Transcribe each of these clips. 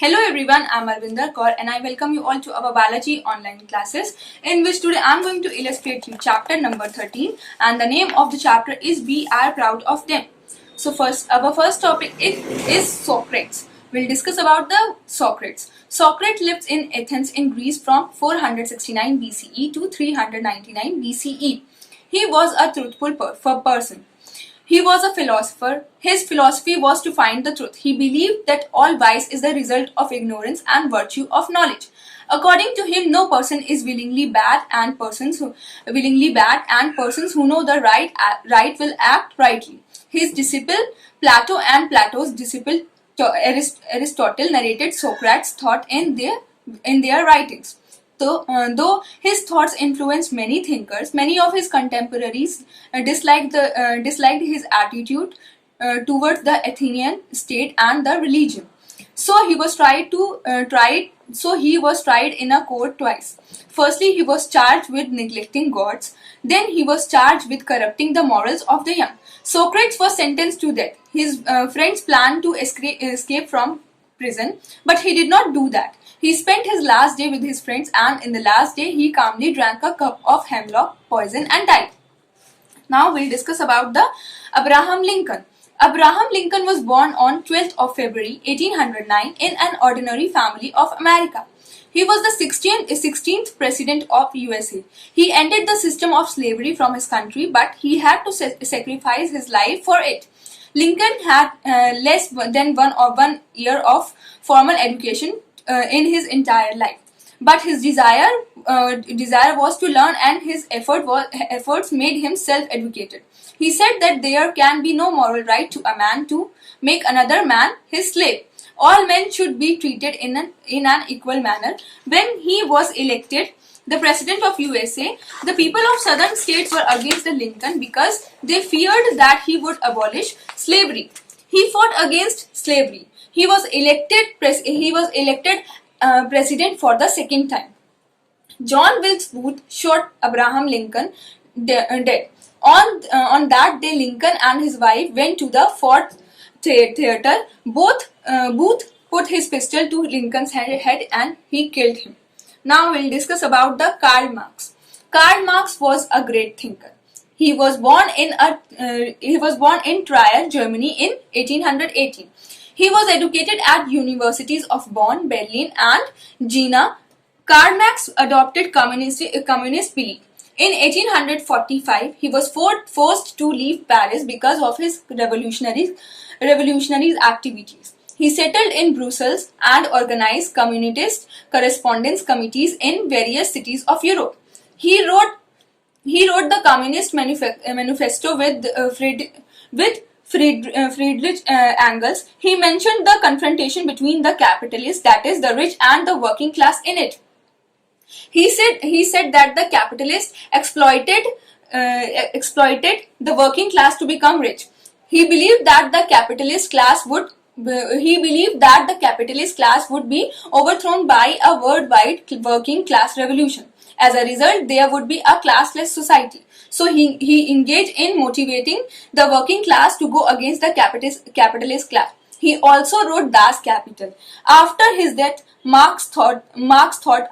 Hello everyone, I'm Alvinder Kaur and I welcome you all to our Balajee online classes, in which today I'm going to illustrate you chapter number 13, and the name of the chapter is We Are Proud of Them. So our first topic is Socrates. We'll discuss about the Socrates. Socrates lived in Athens in Greece from 469 BCE to 399 BCE. He was a truthful person. He was a philosopher. His philosophy was to find the truth. He believed that all vice is the result of ignorance and virtue of knowledge. According to him, no person is willingly bad, and persons who know the right will act rightly. His disciple Plato and Plato's disciple Aristotle narrated Socrates' thought in their writings. Though his thoughts influenced many thinkers, many of his contemporaries disliked his attitude towards the Athenian state and the religion. So he was tried in a court twice. Firstly, he was charged with neglecting gods. Then he was charged with corrupting the morals of the young. Socrates was sentenced to death. His friends planned to escape from prison, but he did not do that. He spent his last day with his friends, and in the last day he calmly drank a cup of hemlock poison and died. Now we'll discuss about the Abraham Lincoln. Abraham Lincoln was born on 12th of February 1809 in an ordinary family of America. He was the 16th president of USA. He ended the system of slavery from his country, but he had to sacrifice his life for it. Lincoln had less than one year of formal education in his entire life, but his desire was to learn, and his efforts made him self-educated. He said that there can be no moral right to a man to make another man his slave. All men should be treated in an equal manner. When he was elected the president of USA, the people of southern states were against the Lincoln because they feared that he would abolish slavery. He fought against slavery. He was elected president for the second time. John Wilkes Booth shot Abraham Lincoln dead. On that day, Lincoln and his wife went to the Ford Theater. Booth put his pistol to Lincoln's head and he killed him. Now we'll discuss about the Karl Marx. Karl Marx was a great thinker. He was born in Trier, Germany in 1818. He was educated at universities of Bonn, Berlin and Jena. Karl Marx adopted communist belief. In 1845, he was forced to leave Paris because of his revolutionary activities. He settled in Brussels and organized communist correspondence committees in various cities of Europe. He wrote the Communist Manifesto with Friedrich Engels. He mentioned the confrontation between the capitalists, that is, the rich, and the working class in it. He said that the capitalists exploited the working class to become rich. He believed that the capitalist class would be overthrown by a worldwide working class revolution. As a result, there would be a classless society. So he engaged in motivating the working class to go against the capitalist class. He also wrote Das Kapital. After his death, Marx thought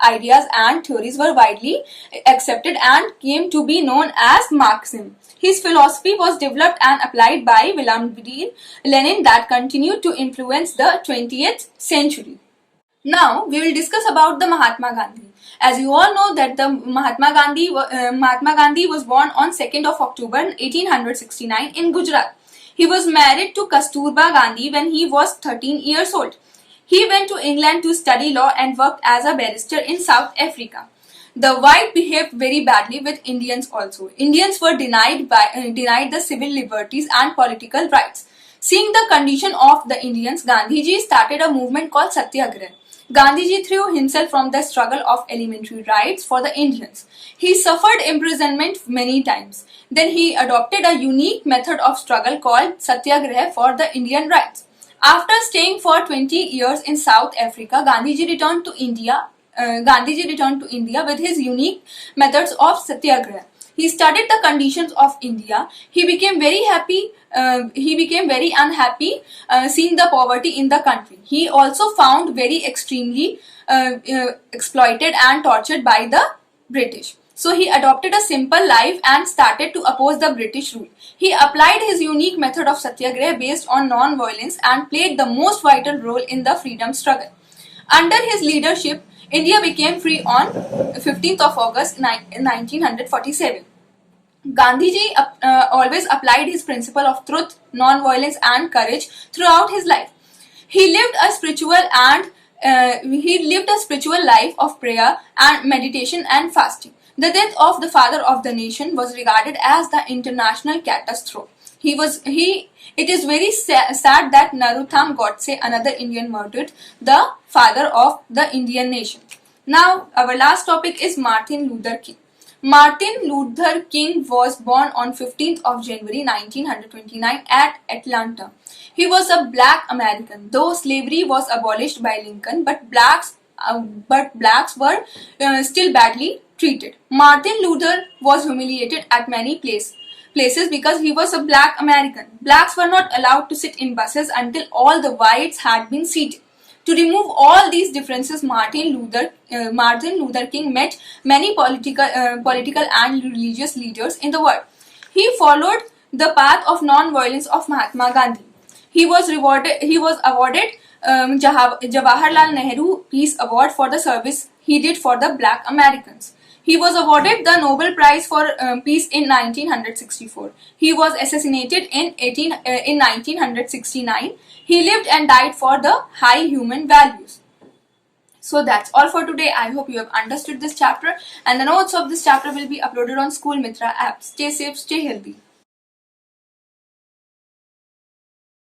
ideas and theories were widely accepted and came to be known as Marxism. His philosophy was developed and applied by Vladimir Lenin that continued to influence the 20th century. Now we will discuss about the Mahatma Gandhi. As you all know that the Mahatma Gandhi was born on 2nd of October 1869 in Gujarat. He was married to Kasturba Gandhi when he was 13 years old. He went to England to study law and worked as a barrister in South Africa. The white behaved very badly with Indians also. Indians were denied the civil liberties and political rights. Seeing the condition of the Indians, Gandhiji started a movement called Satyagraha. Gandhiji threw himself from the struggle of elementary rights for the Indians. He suffered imprisonment many times. Then he adopted a unique method of struggle called Satyagraha for the Indian rights. After staying for 20 years in South Africa, Gandhiji returned to India with his unique methods of Satyagraha. He studied the conditions of India. He became very happy. He became very unhappy seeing the poverty in the country. He also found very extremely exploited and tortured by the British. So he adopted a simple life and started to oppose the British rule. He applied his unique method of satyagraha based on non-violence and played the most vital role in the freedom struggle. Under his leadership, India became free on 15th of August 1947. Gandhiji always applied his principle of truth, non-violence and courage throughout his life. He lived a spiritual life of prayer and meditation and fasting. The death of the father of the nation was regarded as the international catastrophe. It is very sad that Narotham Godse, another Indian, murdered the father of the Indian nation. Now, our last topic is Martin Luther King. Martin Luther King was born on 15th of January 1929 at Atlanta. He was a black American. Though slavery was abolished by Lincoln, but blacks were still badly treated. Martin Luther was humiliated at many places because he was a black American. Blacks were not allowed to sit in buses until all the whites had been seated. To remove all these differences, Martin Luther King met many political and religious leaders in the world. He followed the path of non-violence of Mahatma Gandhi. He was awarded Jawaharlal Nehru Peace Award for the service he did for the black Americans. He was awarded the Nobel Prize for Peace in 1964. He was assassinated in 1969. He lived and died for the high human values. So that's all for today. I hope you have understood this chapter, and the notes of this chapter will be uploaded on School Mitra app. Stay safe, stay healthy.